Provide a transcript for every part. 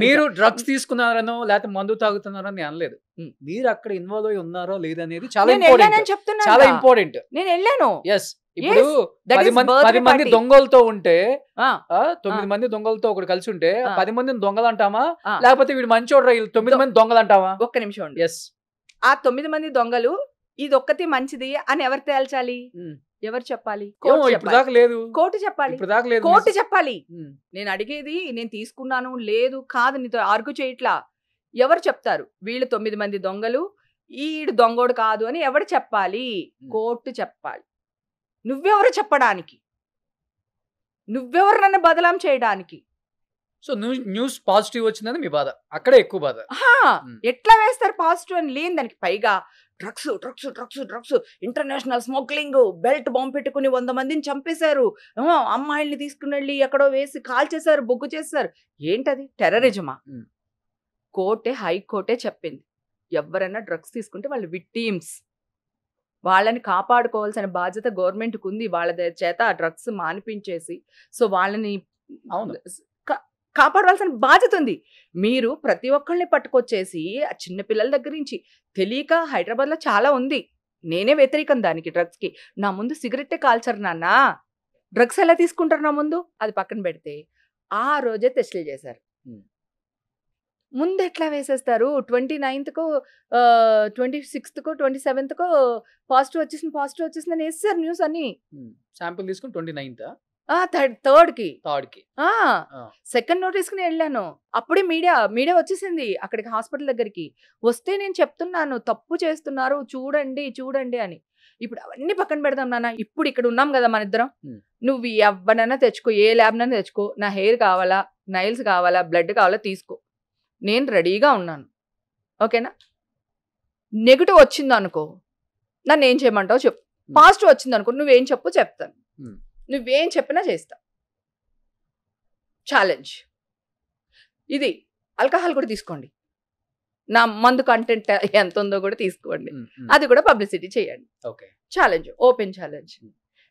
మీరు డ్రగ్స్ తీసుకున్నారనో లేకపోతే మందు తాగుతున్నారో అని అనలేదు. మీరు అక్కడ ఇన్వాల్వ్ అయి ఉన్నారో లేదనేది చాలా ఇంపార్టెంట్. చాలా ఇంపార్టెంట్. నేను వెళ్ళాను. ఎస్. ఇప్పుడు 10 మంది దొంగలతో ఉంటే 9 మంది దొంగలతో ఒకటి కలిసి ఉంటే 10 మందిని దొంగలు అంటామా, లేకపోతే వీడు మంచోడ్రా 9 మంది దొంగలు అంటావా? ఒక్క నిమిషం. ఎస్. ఆ 9 మంది దొంగలు ఇది ఒక్కటి మంచిది అని ఎవరు తేల్చాలి? ఎవరు చెప్పాలి? కోర్టు చెప్పాలి. కోర్టు చెప్పాలి. నేను అడిగేది నేను తీసుకున్నాను లేదు కాదు నీతో ఆర్గ్యూ చేయట్లా. ఎవరు చెప్తారు వీళ్ళు 9 మంది దొంగలు ఈడు దొంగోడు కాదు అని ఎవరు చెప్పాలి? కోర్టు చెప్పాలి. నువ్వెవరు చెప్పడానికి? నువ్వెవరు నన్ను బదలాం చేయడానికి? సో న్యూస్ పాజిటివ్ వచ్చిందని మీ బాధ, అక్కడే ఎక్కువ బాధ. ఎట్లా వేస్తారు పాజిటివ్ అని? లేని దానికి పైగా drugs drugs drugs drugs international smuggling, belt bomb పెట్టుకుని 100 మందిని చంపేశారు, అమ్మాయిల్ని తీసుకుని వెళ్ళి ఎక్కడో వేసి కాల్ చేశారు, బొగ్గు చేశారు. ఏంటది? టెర్రరిజమా? కోర్టే, హైకోర్టే చెప్పింది ఎవరైనా డ్రగ్స్ తీసుకుంటే వాళ్ళు విక్టిమ్స్, వాళ్ళని కాపాడుకోవాల్సిన బాధ్యత గవర్నమెంట్కి ఉంది. వాళ్ళ చేత ఆ డ్రగ్స్ మానిపించేసి సో వాళ్ళని కాపాడవలసిన బాధ్యత ఉంది. మీరు ప్రతి ఒక్కళ్ళని పట్టుకొచ్చేసి చిన్నపిల్లల దగ్గర నుంచి తెలియక హైదరాబాద్లో చాలా ఉంది. నేనే వ్యతిరేకం దానికి, డ్రగ్స్కి. నా ముందు సిగరెట్టే కాల్చరు నాన్న, డ్రగ్స్ ఎలా తీసుకుంటారు నా ముందు? అది పక్కన పెడితే ఆ రోజే టెస్టులు చేశారు. ముందు ఎట్లా వేసేస్తారు? 29th, 26th, 27th పాజిటివ్ వచ్చేసిందని వేసేసారు న్యూస్ అన్ని. శాంపుల్ తీసుకుని 29th, 3rd కి సెకండ్ నోటీస్కి నేను వెళ్ళాను. అప్పుడే మీడియా వచ్చేసింది అక్కడికి, హాస్పిటల్ దగ్గరికి. వస్తే నేను చెప్తున్నాను తప్పు చేస్తున్నారు చూడండి అని. ఇప్పుడు అవన్నీ పక్కన పెడదాం నాన్న. ఇప్పుడు ఇక్కడ ఉన్నాం కదా మన ఇద్దరం. నువ్వు ఎవరినైనా తెచ్చుకో, ఏ ల్యాబ్నైనా తెచ్చుకో, నా హెయిర్ కావాలా, నైల్స్ కావాలా, బ్లడ్ కావాలా తీసుకో, నేను రెడీగా ఉన్నాను. ఓకేనా? నెగిటివ్ వచ్చింది అనుకో నన్ను ఏం చేయమంటావు చెప్పు. పాజిటివ్ వచ్చింది అనుకో నువ్వేం చెప్పు చెప్తాను. నువ్వేం చెప్పినా చేస్తా. ఛాలెంజ్ ఇది. ఆల్కహాల్ కూడా తీసుకోండి, నా మందు కంటెంట్ ఎంత ఉందో కూడా తీసుకోండి, అది కూడా పబ్లిసిటీ చేయండి. Challenge, open challenge.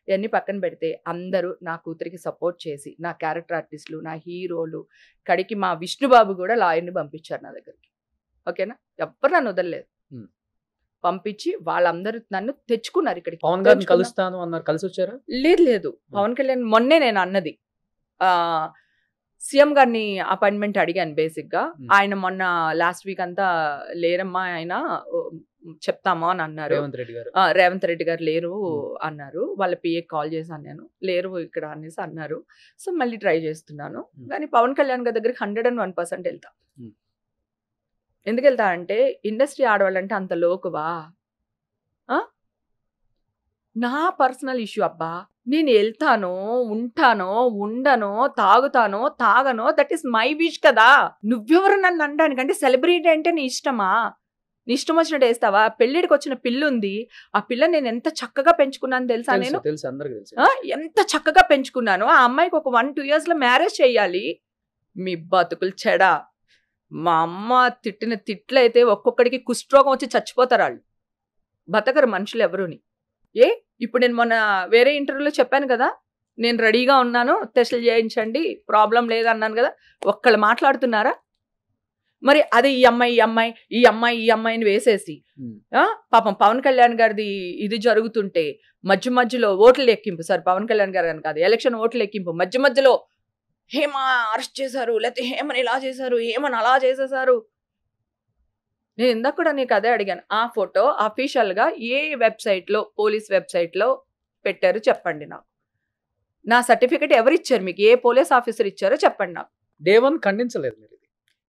ఇవన్నీ పక్కన పెడితే అందరూ నా కూతురికి సపోర్ట్ చేసి, నా క్యారెక్టర్ ఆర్టిస్టులు, నా హీరోలు, కడికి మా విష్ణుబాబు కూడా లాయర్ని పంపించారు నా దగ్గరికి. ఓకేనా? ఎవ్వరు నన్ను వదలలేదు. పంపించి వాళ్ళందరూ నన్ను తెచ్చుకున్నారు ఇక్కడికి. పవన్ గారిని కలుస్తాను అన్నారు, కలిసి వచ్చారా? లేదు. పవన్ కళ్యాణ్ మొన్నే నేను అన్నది, సీఎం గారిని అపాయింట్మెంట్ అడిగాను బేసిక్గా. ఆయన మొన్న లాస్ట్ వీక్ అంతా లేరమ్మా, ఆయన చెప్తామా అని అన్నారు. రేవంత్ రెడ్డి గారు లేరు అన్నారు. వాళ్ళ పిఏ కాల్ చేశాను నేను, లేరు ఇక్కడ అనేసి అన్నారు. సో మళ్ళీ ట్రై చేస్తున్నాను. కానీ పవన్ కళ్యాణ్ గారి దగ్గరికి 101% వెళ్తా. ఎందుకు వెళ్తా అంటే ఇండస్ట్రీ ఆడవాళ్ళంటే అంత లోకువా? నా పర్సనల్ ఇష్యూ అబ్బా. నేను వెళ్తానో, ఉంటానో, ఉండనో, తాగుతానో, తాగనో, దట్ ఈస్ మై విష్ కదా. నువ్వెవరు నన్ను అనడానికి? అంటే సెలబ్రిటీ అంటే నీ ఇష్టమా? నీ ఇష్టం వచ్చినట్టు వేస్తావా? పెళ్ళిడికి వచ్చిన పిల్ల ఉంది, ఆ పిల్ల నేను ఎంత చక్కగా పెంచుకున్నాను తెలుసా? నేను ఎంత చక్కగా పెంచుకున్నాను. ఆ అమ్మాయికి ఒక 1-2 years మ్యారేజ్ చేయాలి. మీ బతుకులు చెడా. మా అమ్మ తిట్టిన తిట్లయితే ఒక్కొక్కడికి కుష్ఠరోగం వచ్చి చచ్చిపోతారు వాళ్ళు. బతకరు మనుషులు ఎవరుని. ఇప్పుడు నేను మొన్న వేరే ఇంటర్వ్యూలో చెప్పాను కదా, నేను రెడీగా ఉన్నాను, టెస్టులు చేయించండి, ప్రాబ్లం లేదన్నాను కదా. ఒక్కళ్ళు మాట్లాడుతున్నారా? మరి అదే ఈ అమ్మాయిని వేసేసి పాపం పవన్ కళ్యాణ్ గారిది ఇది జరుగుతుంటే మధ్యలో ఓట్ల ఎక్కింపు, సార్ పవన్ కళ్యాణ్ గారు అని కాదు, ఎలక్షన్ ఓట్ల ఎక్కింపు మధ్యలో హేమ అరెస్ట్ చేశారు, లేకపోతే హేమని ఇలా చేశారు, హేమని అలా చేసేసారు. నేను ఇందాక కూడా నీకు అదే అడిగాను. ఆ ఫోటో అఫీషియల్గా ఏ వెబ్సైట్లో, పోలీస్ వెబ్సైట్లో పెట్టారు చెప్పండి నాకు. నా సర్టిఫికెట్ ఎవరు ఇచ్చారు మీకు? ఏ పోలీస్ ఆఫీసర్ ఇచ్చారో చెప్పండి నాకు. డే 1 ఖండించలేదు మీరు.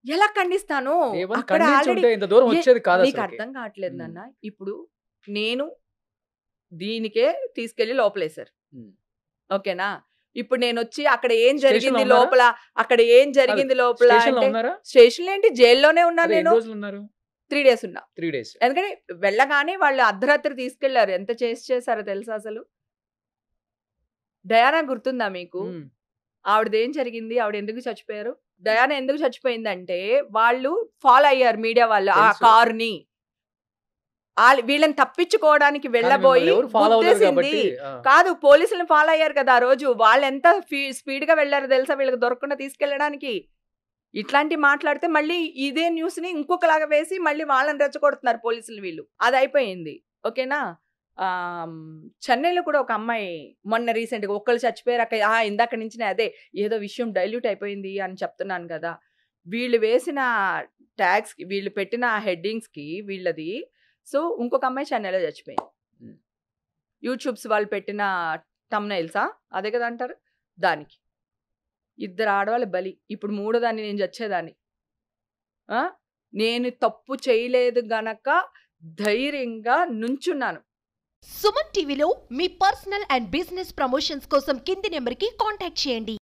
ఎలా ఖండిస్తాను? నీకు అర్థం కావట్లేదు నాన్న. ఇప్పుడు నేను దీనికే తీసుకెళ్లి లోపలేశారు. ఓకేనా? ఇప్పుడు నేను వచ్చి అక్కడ ఏం జరిగింది లోపల, స్టేషన్ ఏంటి, జైల్లోనే ఉన్నాను నేను. 3 days ఉన్నా. ఎందుకంటే వెళ్ళగానే వాళ్ళు అర్ధరాత్రి తీసుకెళ్లారు. ఎంత చేశారో తెలుసా అసలు? డయానా గుర్తుందా మీకు? ఆవిడదేం జరిగింది, ఆవిడ ఎందుకు చచ్చిపోయారు? డయానా ఎందుకు చచ్చిపోయిందంటే వాళ్ళు ఫాలో అయ్యారు, మీడియా వాళ్ళు ఆ కారుని. వీళ్ళని తప్పించుకోవడానికి వెళ్ళబోయి కాదు, పోలీసులను ఫాలో అయ్యారు కదా ఆ రోజు. వాళ్ళు ఎంత స్పీడ్ గా వెళ్ళారు తెలుసా వీళ్ళకి దొరకకుండా తీసుకెళ్ళడానికి. ఇట్లాంటి మాట్లాడితే మళ్ళీ ఇదే న్యూస్ని ఇంకొకలాగా వేసి మళ్ళీ వాళ్ళని రెచ్చగొడుతున్నారు పోలీసులు వీళ్ళు. అది అయిపోయింది, ఓకేనా. చెన్నైలో కూడా ఒక అమ్మాయి మొన్న రీసెంట్గా ఒకళ్ళు చచ్చిపోయారు అక్క. ఇందాక నుంచి అదే ఏదో విషయం డైల్యూట్ అయిపోయింది అని చెప్తున్నాను కదా. వీళ్ళు వేసిన ట్యాగ్స్కి, వీళ్ళు పెట్టిన హెడ్డింగ్స్కి వీళ్ళది. సో ఇంకొక అమ్మాయి చెన్నైలో చచ్చిపోయింది. యూట్యూబ్స్ వాళ్ళు పెట్టిన తమ్నైల్సా అదే కదా అంటారు, దానికి 2 ఆడవాళ్ళు బలి. ఇప్పుడు 3వ దాన్ని నేను చచ్చేదాన్ని. నేను తప్పు చేయలేదు గనక ధైర్యంగా నుంచున్నాను. సుమన్ టీవీలో మీ పర్సనల్ అండ్ బిజినెస్ ప్రమోషన్స్ కోసం కింది నెంబర్కి కాంటాక్ట్ చేయండి.